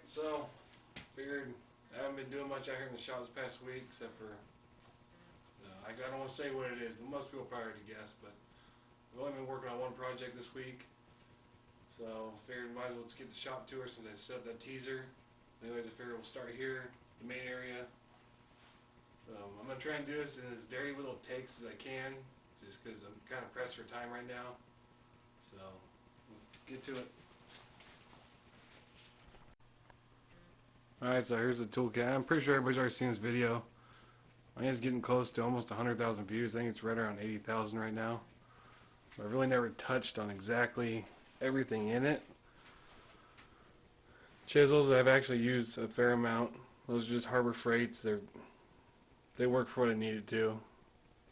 So, figured I haven't been doing much out here in the shop this past week, except for, I don't want to say what it is, but most people probably already guessed, but I've only been working on one project this week, so figured might as well just get the shop tour since I set up that teaser. Anyways, I figured we'll start here, the main area. I'm going to try and do this in as very little takes as I can, just because I'm kind of pressed for time right now. So, let's get to it. Alright, so here's the toolkit. I'm pretty sure everybody's already seen this video. I think it's getting close to almost 100,000 views. I think it's right around 80,000 right now. But I've really never touched on exactly everything in it. Chisels I've actually used a fair amount. Those are just Harbor Freights. They work for what I needed to.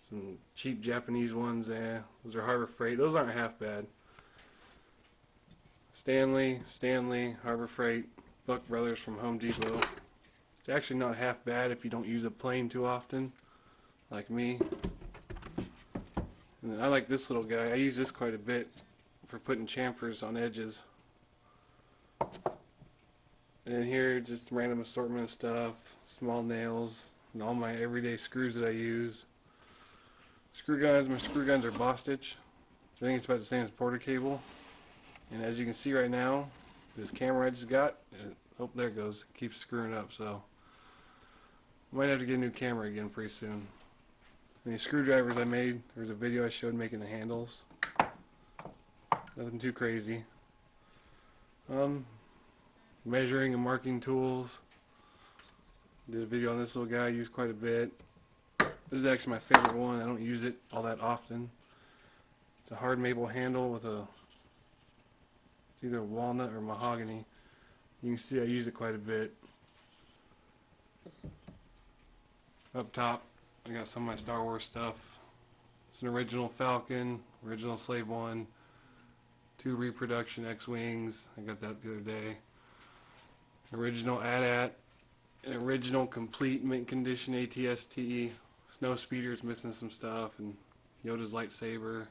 Some cheap Japanese ones, those are Harbor Freight. Those aren't half bad. Stanley, Harbor Freight, Buck Brothers from Home Depot. It's actually not half bad if you don't use a plane too often, like me. And then I like this little guy. I use this quite a bit for putting chamfers on edges. And then here, just random assortment of stuff, small nails, and all my everyday screws that I use. Screw guns, my screw guns are Bostitch. I think it's about the same as Porter cable. And as you can see right now, this camera I just got, oh there it goes, it keeps screwing up, so I might have to get a new camera again pretty soon. And these screwdrivers I made, there's a video I showed making the handles. Nothing too crazy. Measuring and marking tools. Did a video on this little guy I use quite a bit. This is actually my favorite one. I don't use it all that often. It's a hard maple handle with it's either walnut or mahogany. You can see I use it quite a bit. Up top, I got some of my Star Wars stuff. It's an original Falcon, original Slave One, 2 reproduction X-Wings. I got that the other day. Original AT-AT, an original complete mint condition AT-ST. Snow Speeder's missing some stuff, and Yoda's lightsaber.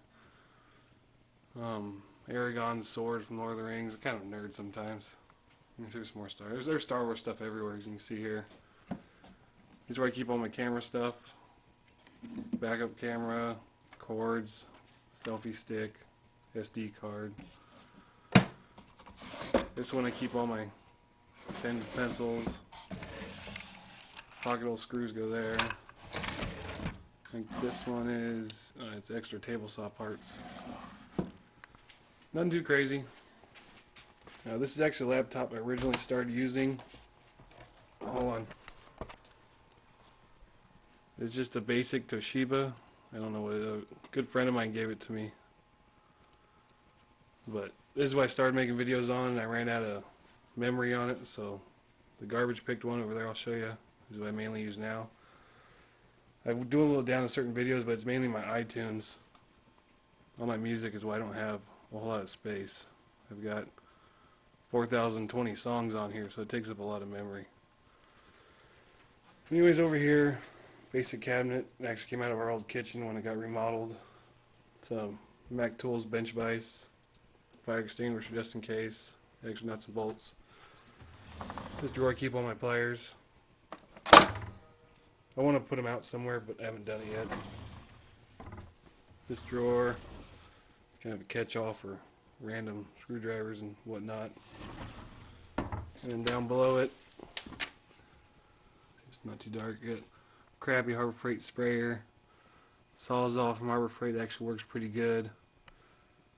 Aragon's sword from Lord of the Rings. I'm kind of a nerd sometimes. There's more There's Star Wars stuff everywhere, as you can see here. This is where I keep all my camera stuff. Backup camera, cords, selfie stick, SD card. This one I keep all my pens and pencils. Pocket hole screws go there. I think this one is, it's extra table saw parts. Nothing too crazy. Now this is actually a laptop I originally started using. Hold on. It's just a basic Toshiba. I don't know what a good friend of mine gave it to me. But this is what I started making videos on, and I ran out of memory on it, so the garbage picked one over there I'll show you. This is what I mainly use now. I do a little down in certain videos, but it's mainly my iTunes. All my music is why I don't have a whole lot of space. I've got 4,020 songs on here, so it takes up a lot of memory. Anyways, over here, basic cabinet. It actually came out of our old kitchen when it got remodeled. It's a Mac Tools bench vise, fire extinguisher just in case, extra nuts and bolts. This drawer I keep all my pliers. I want to put them out somewhere, but I haven't done it yet. This drawer, kind of a catch-all for random screwdrivers and whatnot. And then down below it, it's not too dark yet. Crappy Harbor Freight sprayer. Sawzall from Harbor Freight actually works pretty good.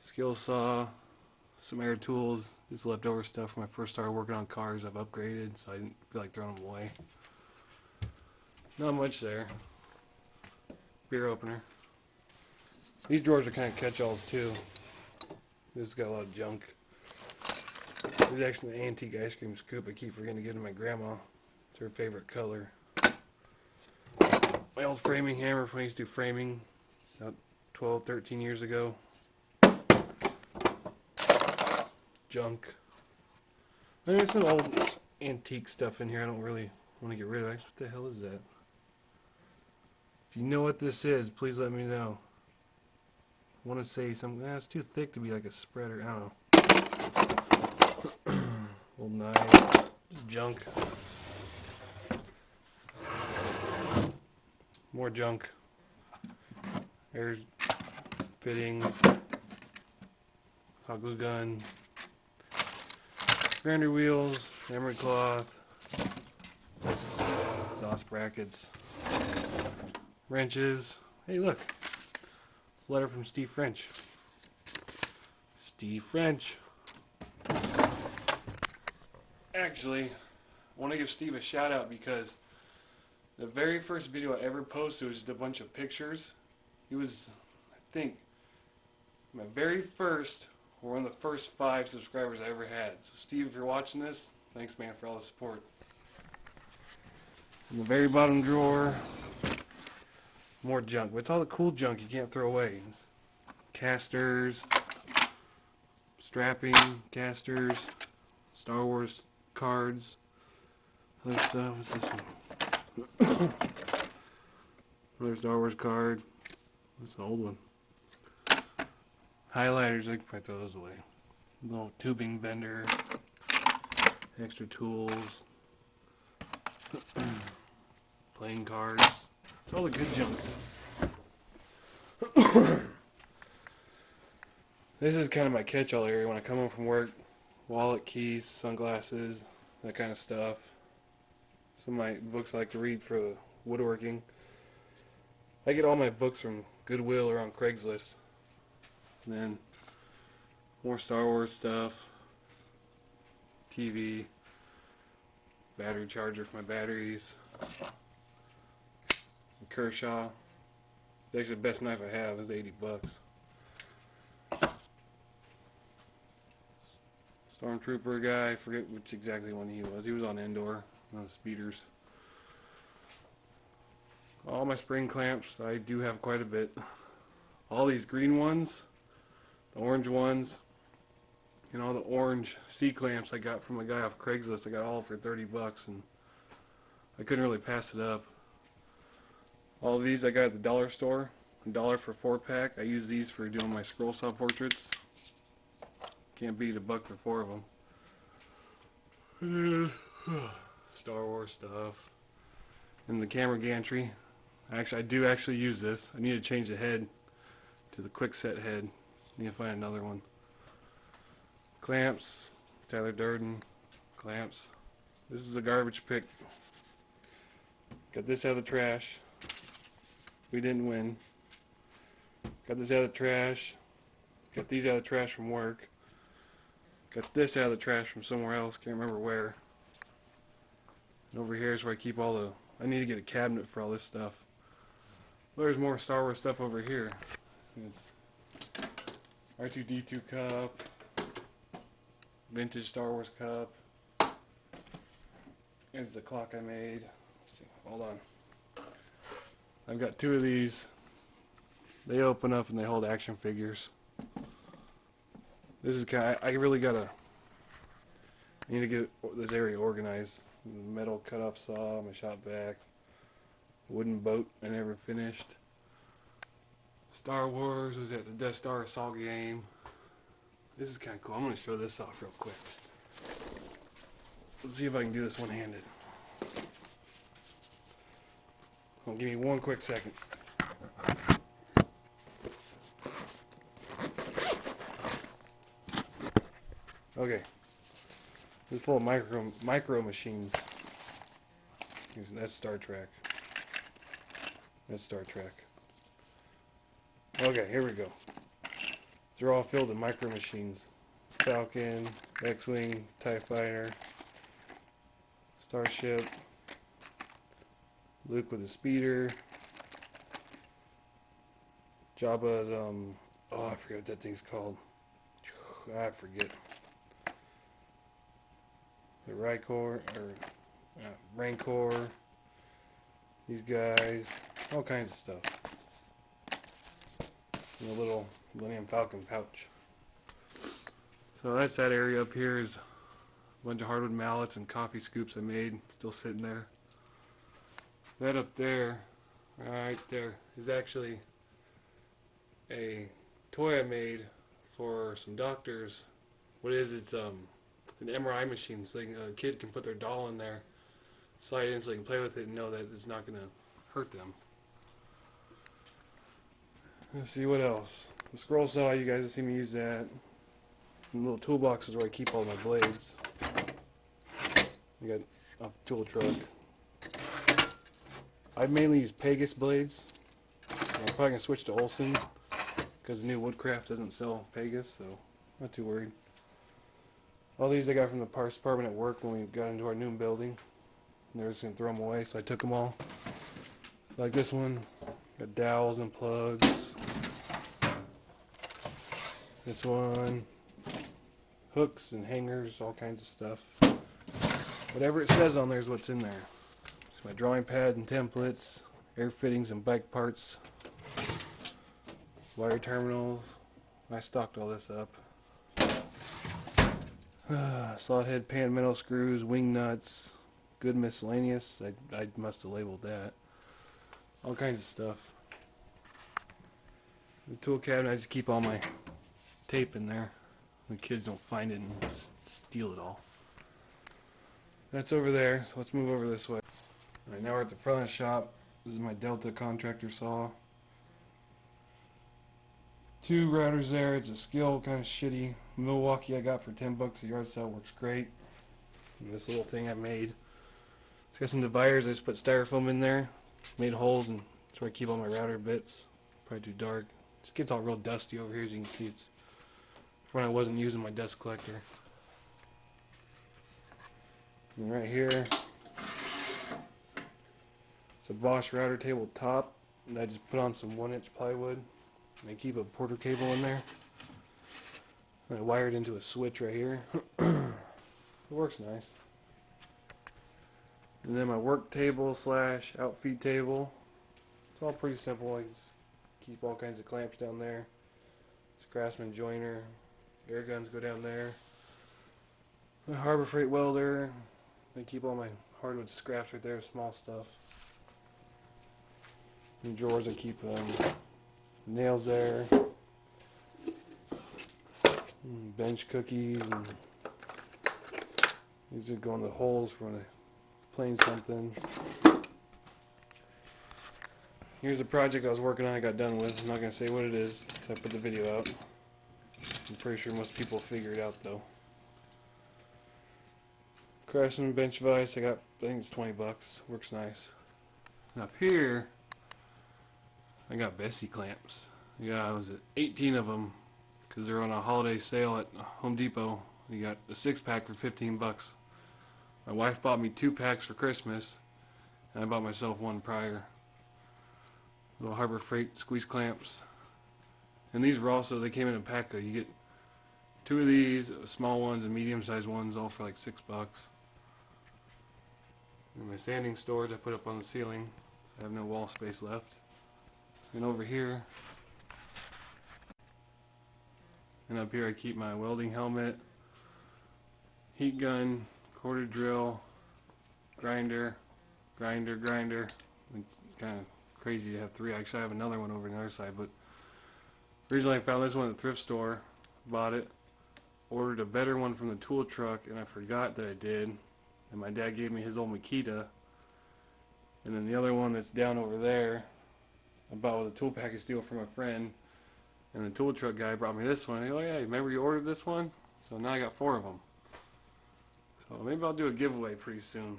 Skill saw, some air tools. This leftover stuff when I first started working on cars. I've upgraded, so I didn't feel like throwing them away. Not much there. Beer opener. These drawers are kind of catch-alls too. This has got a lot of junk. This is actually an antique ice cream scoop I keep forgetting to give to my grandma. It's her favorite color. My old framing hammer from when I used to do framing about 12, 13 years ago. Junk. I mean, there's some old antique stuff in here I don't really want to get rid of. Actually, what the hell is that? If you know what this is, please let me know. I want to say something. It's too thick to be like a spreader. I don't know. Old knife. Just junk. More junk. There's fittings, hot glue gun, grinder wheels, emery cloth, exhaust brackets, wrenches. Hey, look, it's a letter from Steve French. Steve French. Actually, I want to give Steve a shout out because the very first video I ever posted was just a bunch of pictures. He was, I think, my very first, or one of the first 5 subscribers I ever had. So Steve, if you're watching this, thanks man for all the support. In the very bottom drawer, more junk. But it's all the cool junk you can't throw away. Casters, strapping, casters, Star Wars cards, other stuff. What's this one? Another Star Wars card. That's an old one. Highlighters, I can probably throw those away. Little tubing bender, extra tools, playing cards. It's all the good junk. This is kind of my catch-all area when I come home from work. Wallet, keys, sunglasses, that kind of stuff. Some of my books I like to read for woodworking. I get all my books from Goodwill or on Craigslist. And then more Star Wars stuff. TV. Battery charger for my batteries. Kershaw. It's actually the best knife I have. It's $80. Stormtrooper guy, I forget which exactly one he was. He was on Endor, on the speeders. All my spring clamps, I do have quite a bit. All these green ones, the orange ones, and all the orange C-clamps I got from a guy off Craigslist. I got all for $30 and I couldn't really pass it up. All of these I got at the dollar store, $1 for 4-pack. I use these for doing my scroll saw portraits. Can't beat $1 for 4 of them. Star Wars stuff. And the camera gantry. I do actually use this. I need to change the head to the quick set head. Need to find another one. Clamps. Tyler Durden. Clamps. This is a garbage pick. Got this out of the trash. We didn't win. Got this out of the trash. Got these out of the trash from work. Got this out of the trash from somewhere else, can't remember where. And over here is where I keep all the... I need to get a cabinet for all this stuff. There's more Star Wars stuff over here. It's R2-D2 cup. Vintage Star Wars cup. There's the clock I made. Let's see, hold on. I've got 2 of these. They open up and they hold action figures. This is kind of, I really gotta, I need to get this area organized. Metal cut-off saw, my shop vac, wooden boat I never finished. Star Wars was at the Death Star assault game. This is kind of cool. I'm gonna show this off real quick. Let's see if I can do this one-handed. Give me one quick second. Okay, it's full of micro machines. That's Star Trek. That's Star Trek. Okay, here we go. They're all filled with micro machines. Falcon, X-Wing, TIE Fighter, Starship, Luke with a speeder, Jabba's, oh, I forget what that thing's called. I forget. The Rancor, Rancor, these guys, all kinds of stuff. In a little Millennium Falcon pouch. So that's that area up here is a bunch of hardwood mallets and coffee scoops I made, still sitting there. That up there, right there, is actually a toy I made for some doctors. What it is, it's an MRI machine, so a kid can put their doll in there, slide it in so they can play with it and know that it's not going to hurt them. Let's see what else. The scroll saw, you guys have seen me use that. And little toolbox is where I keep all my blades. I got off the tool truck. I mainly use Pegas blades. I'm probably going to switch to Olsen because the new Woodcraft doesn't sell Pegas, so not too worried. All these I got from the parts department at work when we got into our new building. And they were just going to throw them away, so I took them all. Like this one, got dowels and plugs. This one, hooks and hangers, all kinds of stuff. Whatever it says on there is what's in there. It's my drawing pad and templates, air fittings and bike parts, wire terminals. I stocked all this up. Slot head pan metal screws, wing nuts, good miscellaneous. I must have labeled that. All kinds of stuff. The tool cabinet, I just keep all my tape in there. The kids don't find it and steal it all. That's over there, so let's move over this way. Alright, now we're at the front of the shop. This is my Delta contractor saw. 2 routers there. It's a Skill, kind of shitty Milwaukee I got for $10 a yard sale. Works great. And this little thing I made. It's got some dividers. I just put styrofoam in there. Made holes, and that's where I keep all my router bits. Probably too dark. This gets all real dusty over here, as you can see. It's when I wasn't using my dust collector. And right here, it's a Bosch router table top, and I just put on some 1-inch plywood, and I keep a Porter cable in there. And I wired into a switch right here. It works nice. And then my work table slash outfeed table. It's all pretty simple. I just keep all kinds of clamps down there. It's a Craftsman joiner. Air guns go down there. My Harbor Freight welder. I keep all my hardwood scraps right there, small stuff. In drawers I keep nails there. Bench cookies. And these are going to holes for when I plane something. Here's a project I was working on I got done with. I'm not going to say what it is until I put the video out. I'm pretty sure most people figure it out though. Craftsman bench vise, I think it's $20. Works nice. And up here, I got Bessie clamps. Yeah, I was at 18 of them because they're on a holiday sale at Home Depot. You got a 6-pack for $15. My wife bought me 2 packs for Christmas, and I bought myself 1 prior. Little Harbor Freight squeeze clamps. And these were also, they came in a pack. You get 2 of these, small ones and medium-sized ones, all for like $6. And my sanding storage I put up on the ceiling, so I have no wall space left. And over here, and up here I keep my welding helmet, heat gun, quarter drill, grinder. It's kind of crazy to have 3. Actually, I have another one over on the other side, but originally I found this one at the thrift store, bought it, ordered a better one from the tool truck, and I forgot that I did. And my dad gave me his old Makita. And then the other one that's down over there, I bought with a tool package deal from a friend. And the tool truck guy brought me this one. Oh yeah, remember you ordered this one? So now I got 4 of them. So maybe I'll do a giveaway pretty soon.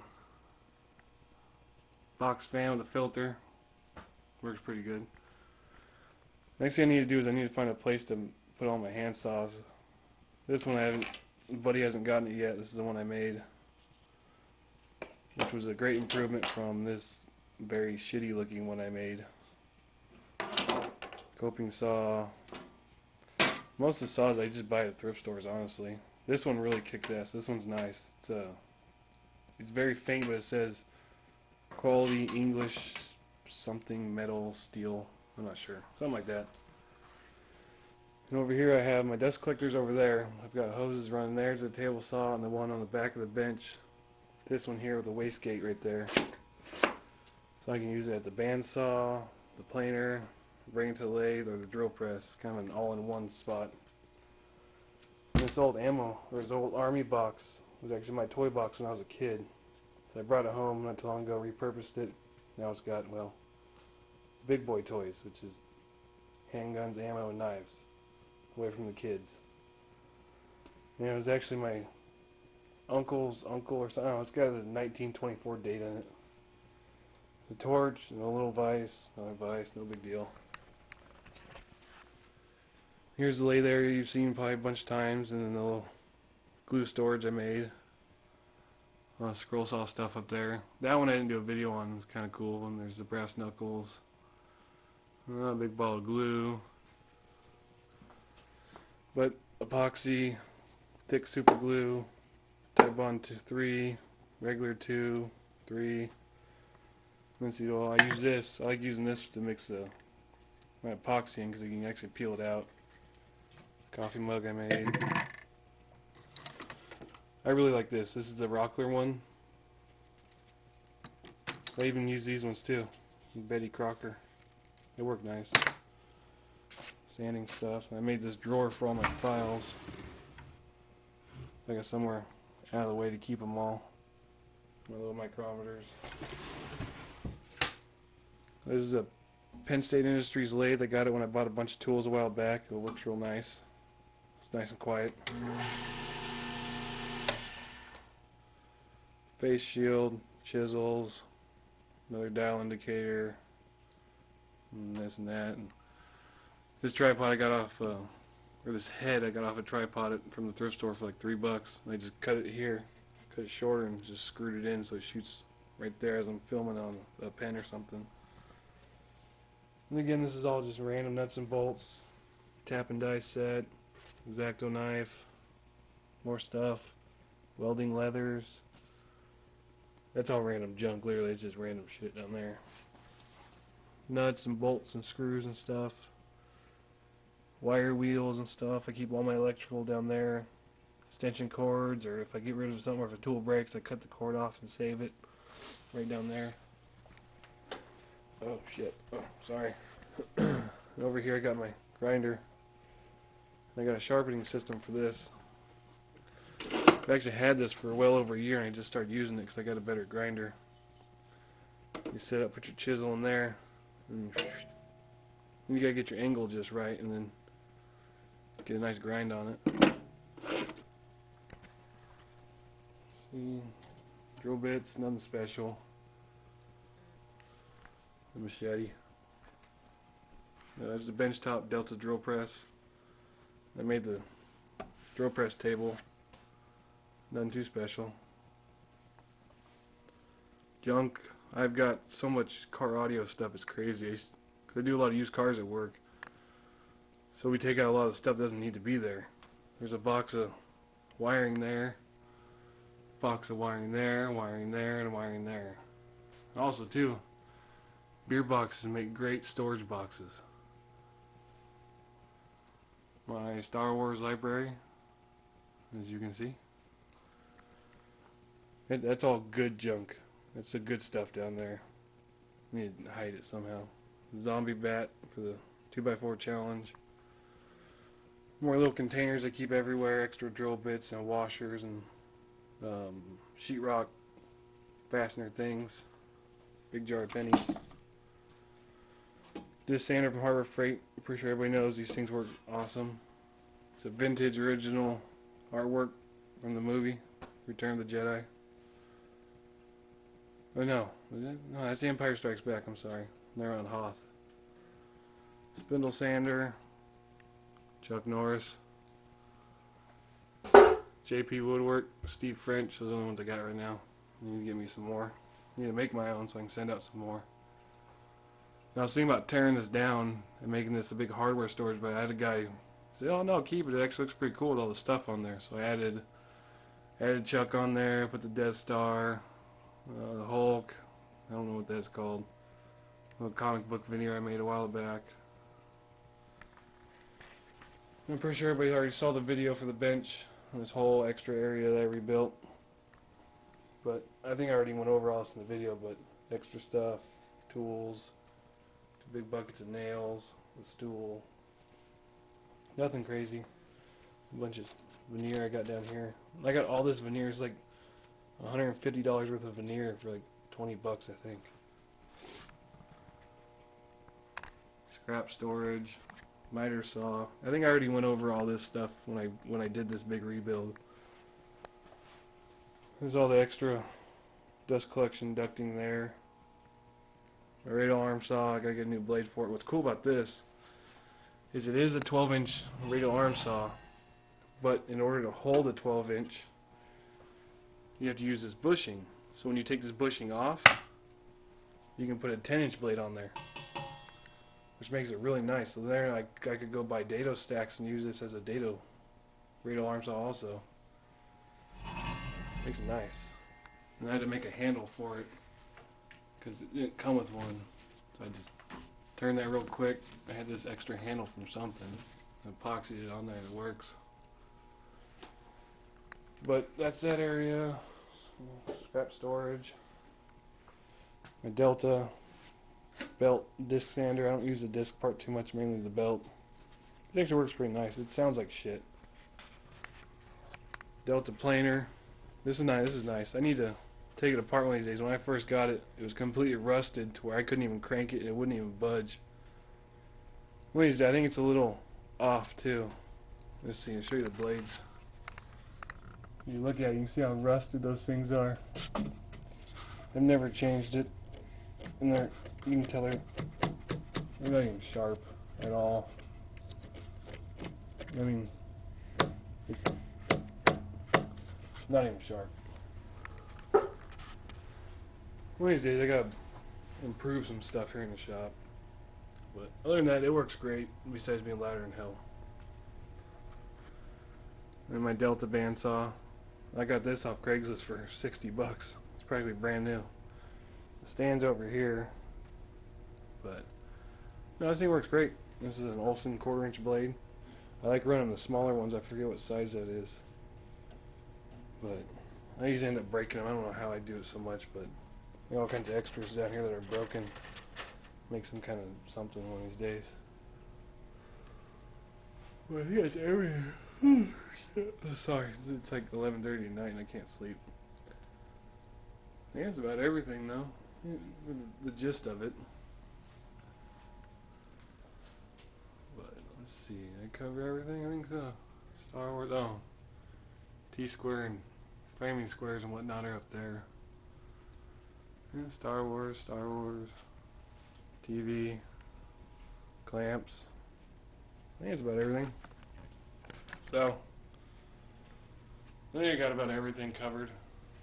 Box fan with a filter. Works pretty good. Next thing I need to do is I need to find a place to put all my hand saws. This one buddy hasn't gotten it yet. This is the one I made, which was a great improvement from this very shitty looking one I made. Coping saw. Most of the saws I just buy at thrift stores, honestly. This one really kicks ass. This one's nice. It's very faint, but it says quality English something metal steel. I'm not sure. Something like that. And over here I have my dust collectors over there. I've got hoses running there to the table saw and the one on the back of the bench. This one here with the wastegate right there. So I can use it at the bandsaw, the planer, bring it to the lathe, or the drill press. Kind of an all-in-one spot. And this old ammo, or this old army box, was actually my toy box when I was a kid. So I brought it home not too long ago, repurposed it. Now it's got, well, big boy toys, which is handguns, ammo, and knives, away from the kids. And it was actually my uncle's uncle or something. Oh, it's got a 1924 date in it. The torch and a little vise, another vise, no big deal. Here's the lay there you've seen probably a bunch of times, and then the little glue storage I made. Scroll saw stuff up there. That one I didn't do a video on. It's kind of cool. And there's the brass knuckles. A big ball of glue. But epoxy, thick super glue, Titebond 3, regular 2, 3. Let's see, well, I use this. I like using this to mix my epoxy in because you can actually peel it out. Coffee mug I made. I really like this. This is the Rockler one. I even use these ones too. Betty Crocker. They work nice. Sanding stuff. I made this drawer for all my files. I got somewhere out of the way to keep them all. My little micrometers. This is a Penn State Industries lathe. I got it when I bought a bunch of tools a while back. It works real nice. It's nice and quiet. Face shield, chisels, another dial indicator, and this and that. And this tripod I got off, or this head I got off a tripod from the thrift store for like $3. And I just cut it here, cut it shorter, and just screwed it in so it shoots right there as I'm filming on a pen or something. And again, this is all just random nuts and bolts, tap and die set, X-Acto knife, more stuff, welding leathers. That's all random junk, literally. It's just random shit down there. Nuts and bolts and screws and stuff. Wire wheels and stuff. I keep all my electrical down there. Extension cords, or if I get rid of something or if a tool breaks, I cut the cord off and save it right down there. Oh shit. Oh, sorry. And over here I got my grinder. I got a sharpening system for this. I actually had this for well over a year and I just started using it because I got a better grinder. You set up, put your chisel in there, and you gotta get your angle just right and then get a nice grind on it. See, drill bits, nothing special. The machete. There's the benchtop Delta drill press. I made the drill press table. Nothing too special. Junk. I've got so much car audio stuff, it's crazy. I do a lot of used cars at work. So we take out a lot of stuff that doesn't need to be there. There's a box of wiring there. Box of wiring there, wiring there, and wiring there. Also too, beer boxes make great storage boxes. My Star Wars library, as you can see. That's all good junk. That's the good stuff down there. I need to hide it somehow. Zombie bat for the 2x4 challenge. More little containers I keep everywhere. Extra drill bits and washers and sheetrock fastener things. Big jar of pennies. This sander from Harbor Freight. I'm pretty sure everybody knows these things work awesome. It's a vintage original artwork from the movie Return of the Jedi. Oh no, no, that's The Empire Strikes Back, I'm sorry. They're on Hoth. Spindle sander, Chuck Norris, JP Woodwork, Steve French, those are the only ones I got right now. I need to get me some more. I need to make my own so I can send out some more. Now I was thinking about tearing this down and making this a big hardware storage, but I had a guy say, oh no, keep it, it actually looks pretty cool with all the stuff on there. So I added Chuck on there, put the Death Star, the Hulk, I don't know what that's called. A little comic book veneer I made a while back. I'm pretty sure everybody already saw the video for the bench, this whole extra area that I rebuilt. But I think I already went over all this in the video, but extra stuff, tools, 2 big buckets of nails, a stool. Nothing crazy. A bunch of veneer I got down here. I got all this veneer. It's like $150 worth of veneer for like 20 bucks, I think. Scrap storage, miter saw. I think I already went over all this stuff when I did this big rebuild. There's all the extra dust collection ducting there. My radial arm saw, I gotta get a new blade for it. What's cool about this is it is a 12-inch radial arm saw, but in order to hold a 12-inch, you have to use this bushing. So when you take this bushing off, you can put a 10-inch blade on there, which makes it really nice. So there I could go buy dado stacks and use this as a dado radial arm saw also. Makes it nice. And I had to make a handle for it because it didn't come with one. So I just turned that real quick. I had this extra handle from something. I epoxied it on there and it works. But that's that area. Scrap storage. My Delta belt disc sander. I don't use the disc part too much, mainly the belt. It actually works pretty nice. It sounds like shit. Delta planer. This is nice. This is nice. I need to take it apart one of these days. When I first got it, it was completely rusted to where I couldn't even crank it and it wouldn't even budge. One of these days, I think it's a little off too. Let's see. I'll show you the blades. If you look at it, you can see how rusted those things are. I've never changed it, and you can tell they're not even sharp at all. I mean, it's not even sharp. One of these days I gotta improve some stuff here in the shop. But other than that, it works great, besides being louder than hell. And my Delta bandsaw. I got this off Craigslist for 60 bucks. It's practically brand new. The stand's over here. But no, this thing works great. This is an Olsen 1/4-inch blade. I like running the smaller ones. I forget what size that is. But I usually end up breaking them. I don't know how I do it so much, but all kinds of extras down here that are broken. Make some kind of something one of these days. Well, I think that's everything. Sorry, it's like 11:30 at night and I can't sleep. I think that's about everything though. The gist of it. But let's see, I cover everything? I think so. Star Wars, oh. T-square and framing squares and whatnot are up there. Yeah, Star Wars, TV, clamps. I think that's about everything. So, I think I got about everything covered.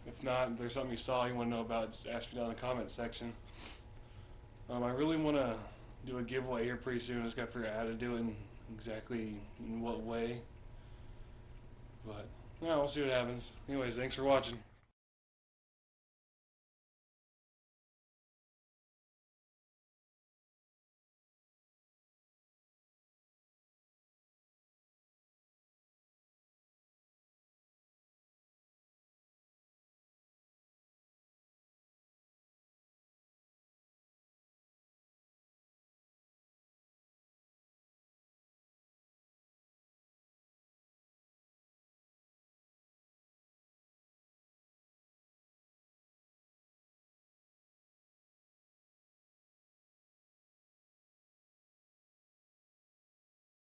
If not, if there's something you saw you want to know about, just ask me down in the comment section. I really want to do a giveaway here pretty soon. I just got to figure out how to do it and exactly in what way. But, yeah, we'll see what happens. Anyways, thanks for watching.